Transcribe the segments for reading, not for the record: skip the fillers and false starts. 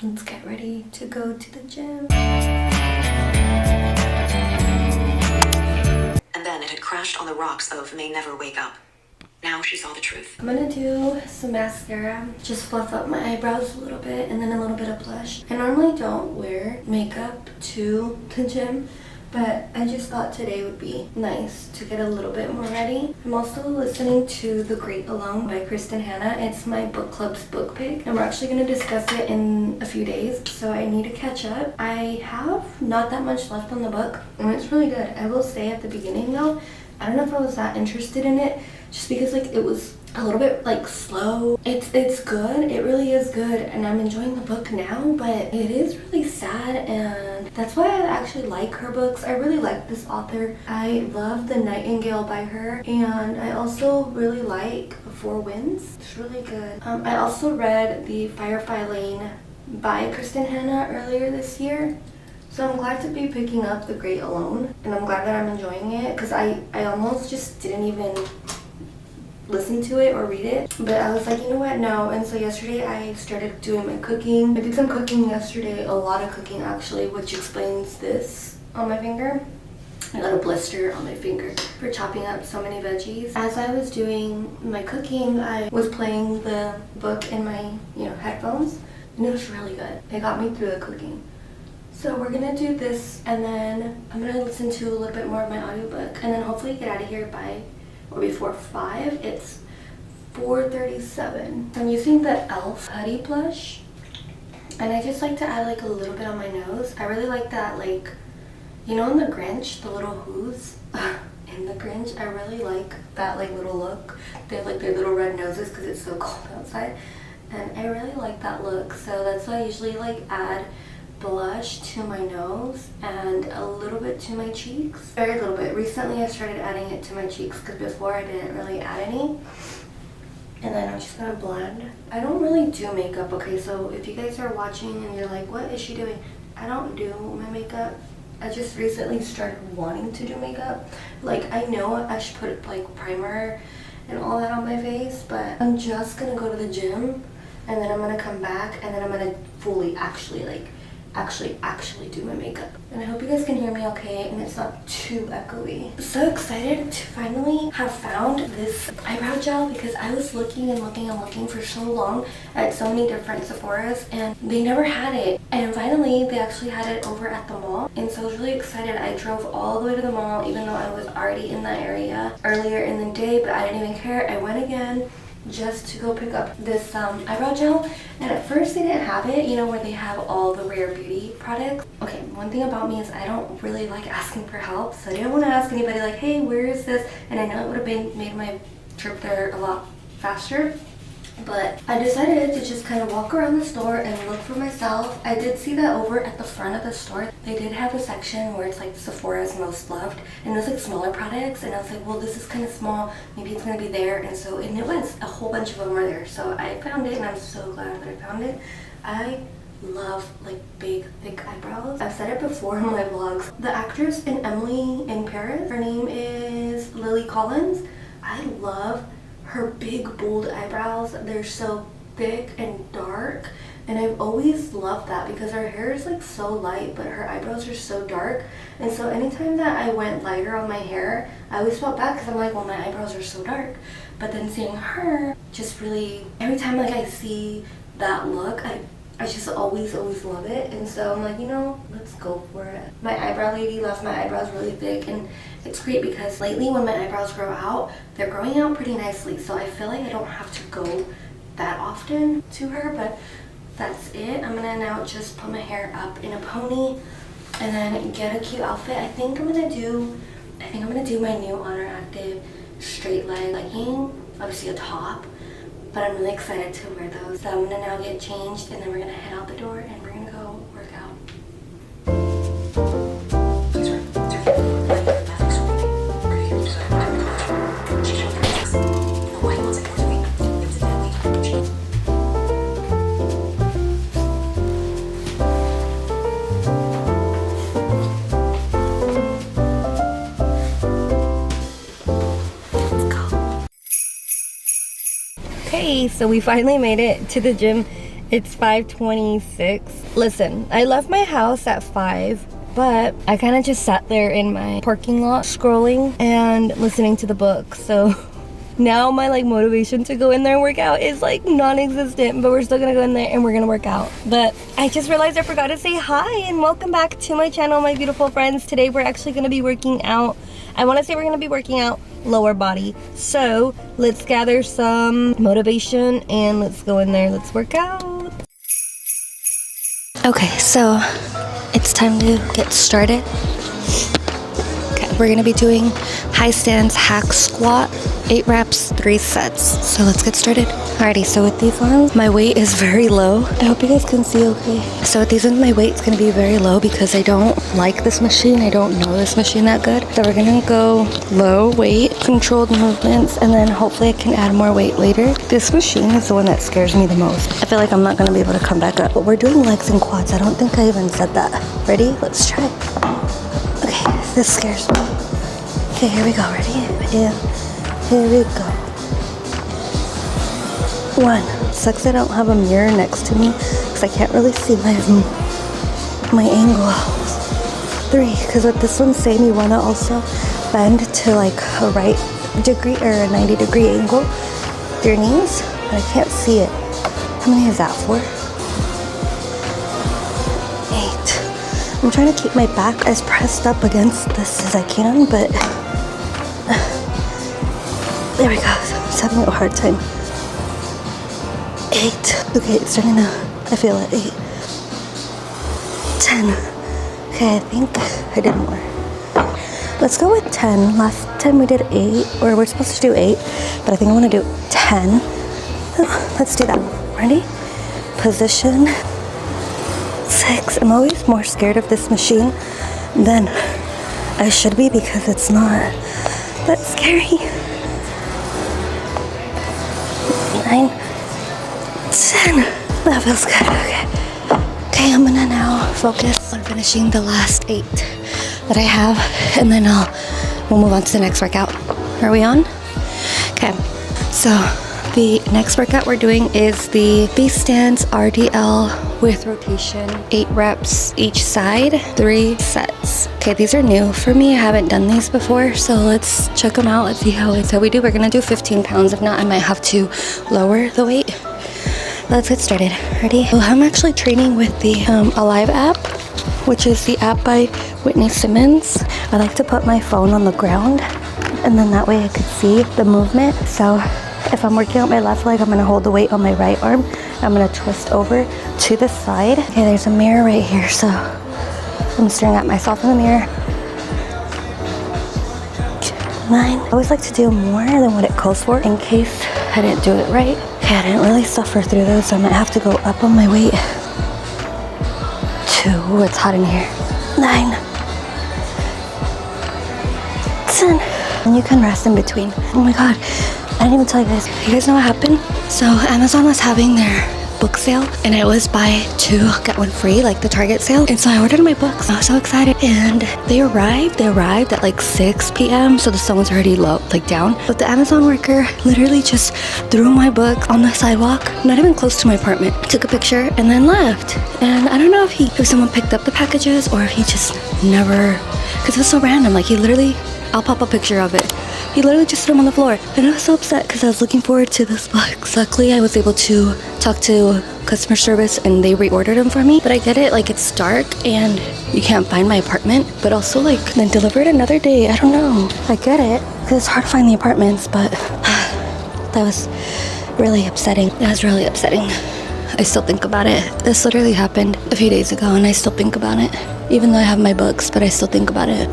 Let's get ready to go to the gym. And then it had crashed on the rocks of May Never Wake Up. Now she saw the truth. I'm gonna do some mascara, just fluff up my eyebrows a little bit, and then a little bit of blush. I normally don't wear makeup to the gym, but I just thought today would be nice to get a little bit more ready. I'm also listening to The Great Alone by Kristen Hanna. It's my book club's book pick, and we're actually going to discuss it in a few days, so I need to catch up. I have not that much left on the book, and it's really good. I will say at the beginning though, I don't know if I was that interested in it, just because like it was a little bit like slow. It's good, it really is good, and I'm enjoying the book now, but it is really sad, and that's why I actually like her books. I really like this author. I love The Nightingale by her, and I also really like Four Winds. It's really good. I also read The Firefly Lane by Kristen Hanna earlier this year. So I'm glad to be picking up The Great Alone, and I'm glad that I'm enjoying it, because I almost just didn't even listen to it or read it, but I was like, you know what, no. And so yesterday I started doing my cooking. I did some cooking yesterday, a lot of cooking actually, which explains this on my finger. I got a blister on my finger for chopping up so many veggies. As I was doing my cooking, I was playing the book in my headphones, and it was really good. It got me through the cooking. So we're gonna do this, and then I'm gonna listen to a little bit more of my audiobook, and then hopefully get out of here by or before 5. It's 4:37. I'm using the e.l.f. Putty blush, and I just like to add like a little bit on my nose. I really like that, like, you know, in the Grinch, the little who's in the Grinch, I really like that like little look. They have like their little red noses because it's so cold outside, and I really like that look. So that's why I usually like add blush to my nose and a little bit to my cheeks. Very little bit. Recently I started adding it to my cheeks because before I didn't really add any. And then I'm just gonna blend. I don't really do makeup, okay? So if you guys are watching and you're like, what is she doing? I don't do my makeup. I just recently started wanting to do makeup. Like, I know I should put like primer and all that on my face, but I'm just gonna go to the gym, and then I'm gonna come back, and then I'm gonna fully actually do my makeup. And I hope you guys can hear me okay and it's not too echoey. So excited to finally have found this eyebrow gel, because I was looking and looking for so long at so many different Sephoras, and they never had it. And finally they actually had it over at the mall, and so I was really excited. I drove all the way to the mall even though I was already in that area earlier in the day, but I didn't even care. I went again just to go pick up this eyebrow gel, and at first they didn't have it, you know, where they have all the Rare Beauty products. Okay, one thing about me is I don't really like asking for help, so I didn't want to ask anybody like, hey, where is this? And I know it would have made my trip there a lot faster, but I decided to just kind of walk around the store and look for myself. I did see that over at the front of the store they did have a section where it's like Sephora's Most Loved, and there's like smaller products, and I was like, well, this is kind of small, maybe it's gonna be there. And so, and it was, a whole bunch of them were there, so I found it, and I'm so glad that I found it. I love like big thick eyebrows. I've said it before in my vlogs. The actress in Emily in Paris, her name is Lily Collins. I love her big bold eyebrows. They're so thick and dark, and I've always loved that because her hair is like so light but her eyebrows are so dark. And so anytime that I went lighter on my hair, I always felt bad because I'm like, well, my eyebrows are so dark. But then seeing her just really, every time like I see that look, I just always love it. And so I'm like, you know, let's go for it. My eyebrow lady left my eyebrows really thick, and it's great because lately when my eyebrows grow out, they're growing out pretty nicely. So I feel like I don't have to go that often to her, but that's it. I'm gonna now just put my hair up in a pony and then get a cute outfit. I think I'm gonna do my new Honor Active straight leg legging, obviously a top. But I'm really excited to wear those. So I'm gonna now get changed, and then we're gonna head out the door and we're gonna go work out. Okay, so we finally made it to the gym, It's 5:26. Listen, I left my house at 5, but I kind of just sat there in my parking lot scrolling and listening to the book. So now my like motivation to go in there and work out is like non-existent, but we're still gonna go in there and we're gonna work out. But I just realized I forgot to say hi and welcome back to my channel, my beautiful friends. Today we're actually gonna be working out. I want to say we're gonna be working out lower body. So let's gather some motivation and let's go in there. Let's work out. Okay, so it's time to get started. Okay, we're gonna be doing high stance hack squat, 8 reps, 3 sets. So let's get started. Alrighty, so with these ones, my weight is very low. I hope you guys can see okay. So with these ones, my weight's gonna be very low because I don't like this machine. I don't know this machine that good. So we're gonna go low weight, controlled movements, and then hopefully I can add more weight later. This machine is the one that scares me the most. I feel like I'm not gonna be able to come back up. But we're doing legs and quads. I don't think I even said that. Ready? Let's try. Okay, this scares me. Okay, here we go. Ready? Yeah. Here we go. 1. Sucks I don't have a mirror next to me because I can't really see my angle. 3. Because with this one saying you want to also bend to like a right degree or a 90-degree angle with your knees, but I can't see it. How many is that for? 8. I'm trying to keep my back as pressed up against this as I can, but there we go. I'm just having a hard time. 8. Okay, it's starting to, I feel it. 8. 10. Okay, I think I did more. Let's go with 10. Last time we did 8, or we're supposed to do 8, but I think I want to do 10. Let's do that. Ready? Position. 6. I'm always more scared of this machine than I should be because it's not that scary. 9, 10. That feels good. Okay, I'm gonna now focus on finishing the last 8 that I have, and then we'll move on to the next workout. Are we on? Okay, so the next workout we're doing is the V-stance RDL with rotation, 8 reps each side, 3 sets. Okay, these are new for me. I haven't done these before, so let's check them out. Let's see how we do. We're gonna do 15 pounds. If not, I might have to lower the weight. Let's get started. Ready? Well, I'm actually training with the Alive app, which is the app by Whitney Simmons. I like to put my phone on the ground, and then that way I could see the movement. So if I'm working out my left leg, I'm gonna hold the weight on my right arm. I'm gonna twist over to the side. Okay, there's a mirror right here, so I'm staring at myself in the mirror. 9. I always like to do more than what it calls for in case I didn't do it right. Okay, I didn't really suffer through those, so I might have to go up on my weight. 2. Ooh, it's hot in here. 9. 10. And you can rest in between. Oh my god, I didn't even tell you guys. You guys know what happened? So Amazon was having their book sale, and it was buy 2 get 1 free, like the Target sale. And so I ordered my books. I was so excited, and they arrived at like 6 p.m. so the sun was already low, like down. But the Amazon worker literally just threw my book on the sidewalk, not even close to my apartment, took a picture and then left. And I don't know if someone picked up the packages or if he just never, because it was so random. Like he literally, I'll pop a picture of it. He literally just threw them on the floor. And I was so upset because I was looking forward to this book. Luckily, I was able to talk to customer service and they reordered them for me. But I get it, like it's dark and you can't find my apartment. But also like, then deliver it another day. I don't know. I get it because it's hard to find the apartments, but that was really upsetting. That was really upsetting. I still think about it. This literally happened a few days ago and I still think about it. Even though I have my books, but I still think about it.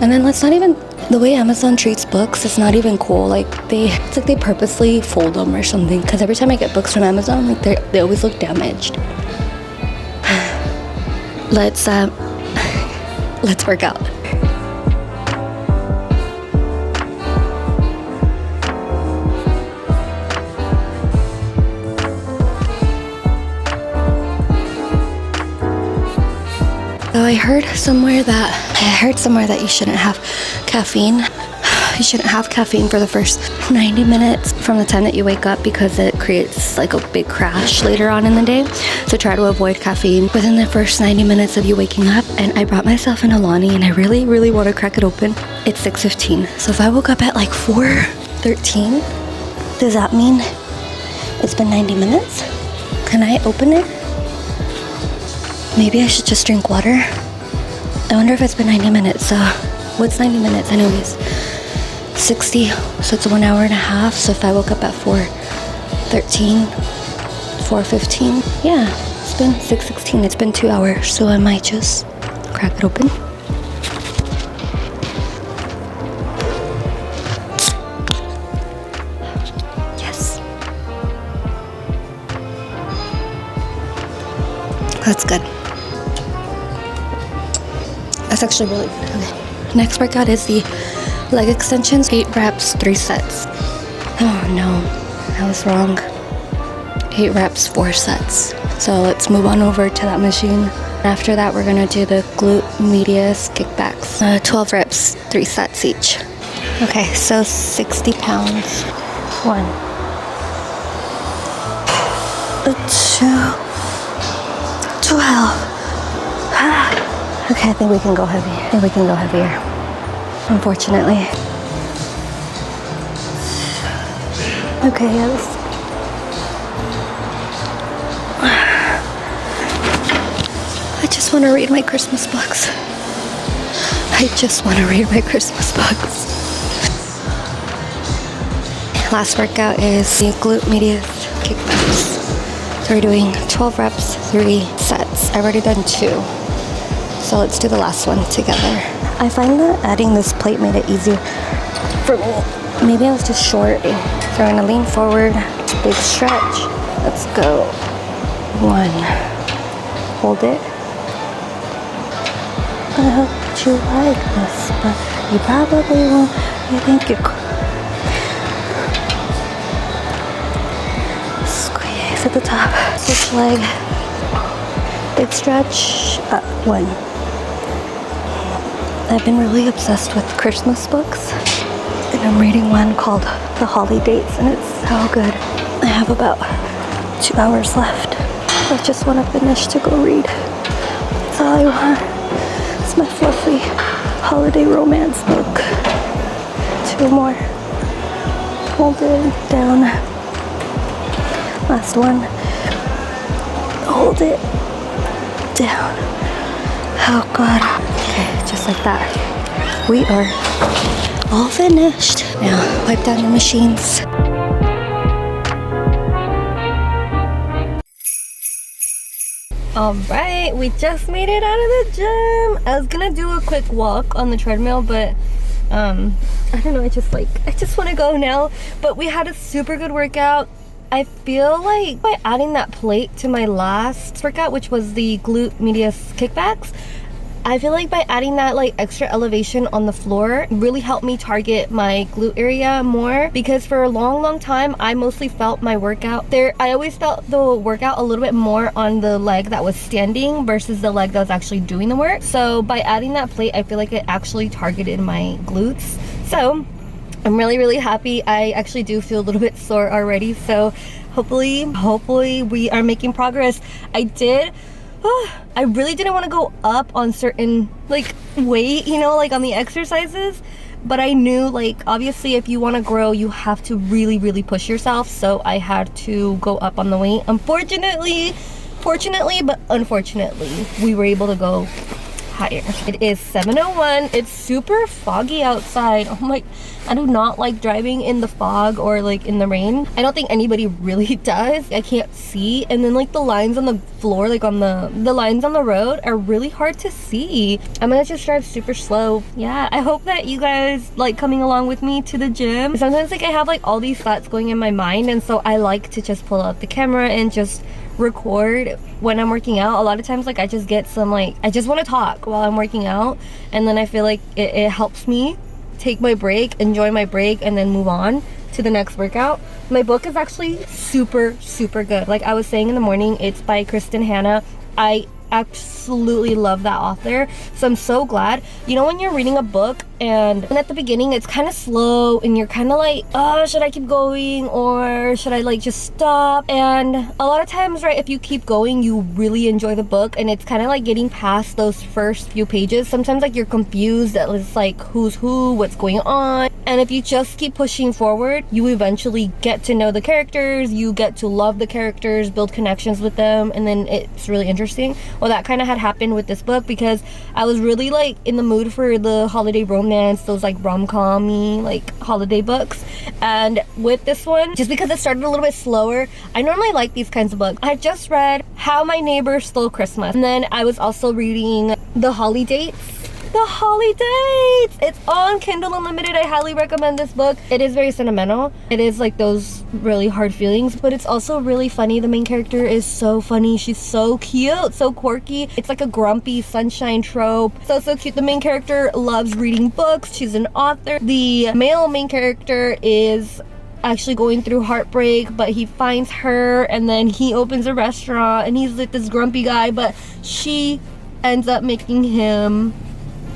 And then let's not even, the way Amazon treats books is not even cool. Like it's like they purposely fold them or something. Because every time I get books from Amazon, like they always look damaged. Let's work out. So I heard somewhere that you shouldn't have caffeine you shouldn't have caffeine for the first 90 minutes from the time that you wake up because it creates like a big crash later on in the day. So try to avoid caffeine within the first 90 minutes of you waking up. And I brought myself an Alani and I really want to crack it open. It's 6:15. So if I woke up at like 4:13, does that mean it's been 90 minutes? Can I open it? Maybe I should just drink water. I wonder if it's been 90 minutes. So what's 90 minutes anyways? 60, so it's 1 hour and a half. So if I woke up at 4:13, 4:15, yeah, it's been 6:16. It's been 2 hours, so I might just crack it open. Yes, that's good. That's actually really good. Okay. Next workout is the leg extensions, 8 reps, 3 sets. Oh no, I was wrong. 8 reps, 4 sets. So let's move on over to that machine. After that, we're gonna do the glute medius kickbacks. 12 reps, 3 sets each. Okay, so 60 pounds. 1, 2, 12. Okay, I think we can go heavy. I think we can go heavier. Unfortunately. Okay, yes. I just want to read my Christmas books. I just want to read my Christmas books. Last workout is the glute medius kickbacks. So we're doing 12 reps, 3 sets. I've already done 2. So let's do the last one together. I find that adding this plate made it easier for me. Maybe I was just short. So we're gonna lean forward, big stretch. Let's go. 1. Hold it. I hope that you like this, but you probably won't. You think you could. Squeeze at the top. Switch leg. Big stretch. 1. I've been really obsessed with Christmas books, and I'm reading one called The Holly Dates, and it's so good. I have about 2 hours left. I just want to finish to go read. That's all I want. It's my fluffy holiday romance book. 2 more. Hold it down. Last one. Hold it down. Oh God. Okay, just like that. We are all finished. Now, wipe down your machines. Alright, we just made it out of the gym. I was gonna do a quick walk on the treadmill, but I don't know, I just want to go now. But we had a super good workout. I feel like by adding that plate to my last workout, which was the glute medius kickbacks, I feel like by adding that like extra elevation on the floor really helped me target my glute area more, because for a long time I mostly felt my workout there. I always felt the workout a little bit more on the leg that was standing versus the leg that was actually doing the work. So by adding that plate, I feel like it actually targeted my glutes. So I'm really happy. I actually do feel a little bit sore already, so hopefully we are making progress. I really didn't want to go up on certain like weight, you know, like on the exercises, but I knew like obviously if you want to grow you have to really push yourself, so I had to go up on the weight. Fortunately, but unfortunately, we were able to go higher. It is 7:01. It's super foggy outside. Oh my, I do not like driving in the fog or like in the rain. I don't think anybody really does. I can't see, and then like the lines on the floor, like on the lines on the road are really hard to see. I'm gonna just drive super slow. Yeah, I hope that you guys like coming along with me to the gym. Sometimes like I have like all these thoughts going in my mind, and so I like to just pull out the camera and just record when I'm working out. A lot of times like I just get some like I just want to talk while I'm working out, and then I feel like it helps me take my break, enjoy my break, and then move on to the next workout. My book is actually super good. Like I was saying in the morning, it's by Kristen Hanna. I absolutely love that author. So I'm so glad. You know when you're reading a book and at the beginning it's kind of slow and you're kind of like, oh, should I keep going or should I like just stop? And a lot of times, right, if you keep going, you really enjoy the book, and it's kind of like getting past those first few pages. Sometimes like you're confused that it's like who's who, what's going on. And if you just keep pushing forward, you eventually get to know the characters, you get to love the characters, build connections with them, and then it's really interesting. Well, that kind of had happened with this book because I was really like in the mood for the holiday romance, those like rom-com-y like holiday books. And with this one, just because it started a little bit slower, I normally like these kinds of books. I just read How My Neighbor Stole Christmas, and then I was also reading The Holidates. The Holidates! It's on Kindle Unlimited. I highly recommend this book. It is very sentimental. It is like those really hard feelings, but it's also really funny. The main character is so funny. She's so cute, so quirky. It's like a grumpy sunshine trope. So cute. The main character loves reading books. She's an author. The male main character is actually going through heartbreak, but he finds her and then he opens a restaurant and he's like this grumpy guy, but she ends up making him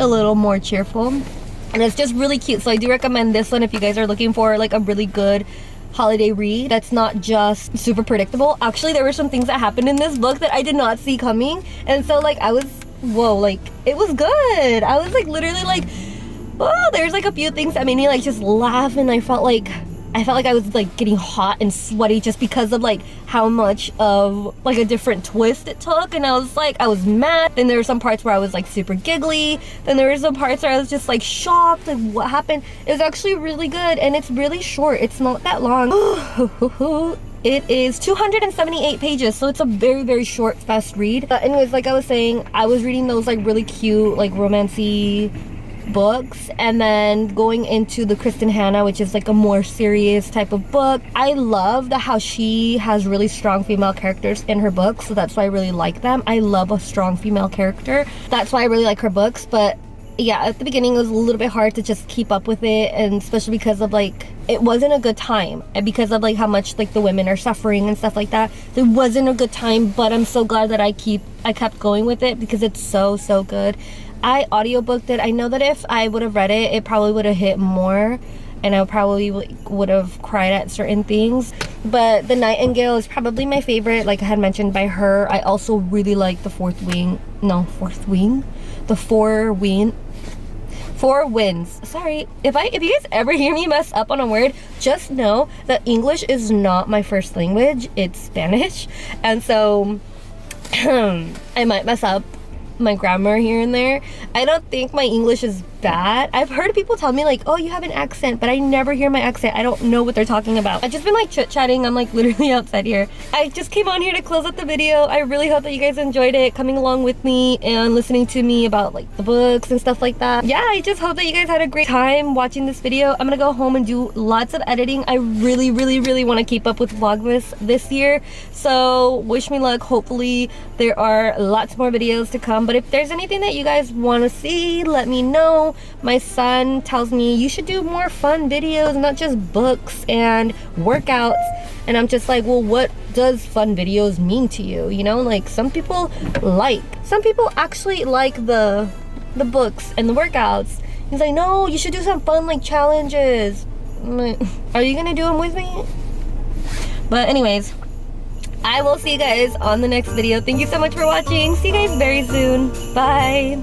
a little more cheerful, and it's just really cute. So I do recommend this one if you guys are looking for like a really good holiday read that's not just super predictable. Actually, there were some things that happened in this book that I did not see coming, and so like I was, whoa, like it was good. I was like literally like, oh, there's like a few things that made me like just laugh, and I felt like I was like getting hot and sweaty just because of like how much of like a different twist it took. And I was like, I was mad. Then there were some parts where I was like super giggly. Then there were some parts where I was just like shocked, like what happened. It was actually really good, and it's really short. It's not that long. It is 278 pages, so it's a very, very short, fast read. But anyways, like I was saying, I was reading those like really cute, like romancy books, and then going into the Kristen Hanna, which is like a more serious type of book. I love how she has really strong female characters in her books, so that's why I really like them. I love a strong female character. That's why I really like her books. But yeah, at the beginning it was a little bit hard to just keep up with it, and especially because of like it wasn't a good time, and because of like how much like the women are suffering and stuff like that. It wasn't a good time, but I'm so glad that I kept going with it because it's so good. I audiobooked it. I know that if I would have read it, it probably would have hit more, and I probably would have cried at certain things. But The Nightingale is probably my favorite, like I had mentioned, by her. I also really like The Four Winds. Sorry, if you guys ever hear me mess up on a word, just know that English is not my first language. It's Spanish, and so I might mess up my grammar here and there. I don't think my English is bad. I've heard people tell me like, oh, you have an accent, but I never hear my accent. I don't know what they're talking about. I've just been like chit-chatting. I'm like literally outside here. I just came on here to close out the video. I really hope that you guys enjoyed it, coming along with me and listening to me about like the books and stuff like that. Yeah, I just hope that you guys had a great time watching this video. I'm gonna go home and do lots of editing. I really want to keep up with Vlogmas this year, so wish me luck. Hopefully there are lots more videos to come, but if there's anything that you guys want to see, let me know. My son tells me you should do more fun videos, not just books and workouts, and I'm just like, well, what does fun videos mean to you? You know, like some people actually like the books and the workouts. He's like, no, you should do some fun like challenges. I'm like, are you gonna do them with me? But anyways, I will see you guys on the next video. Thank you so much for watching. See you guys very soon. Bye.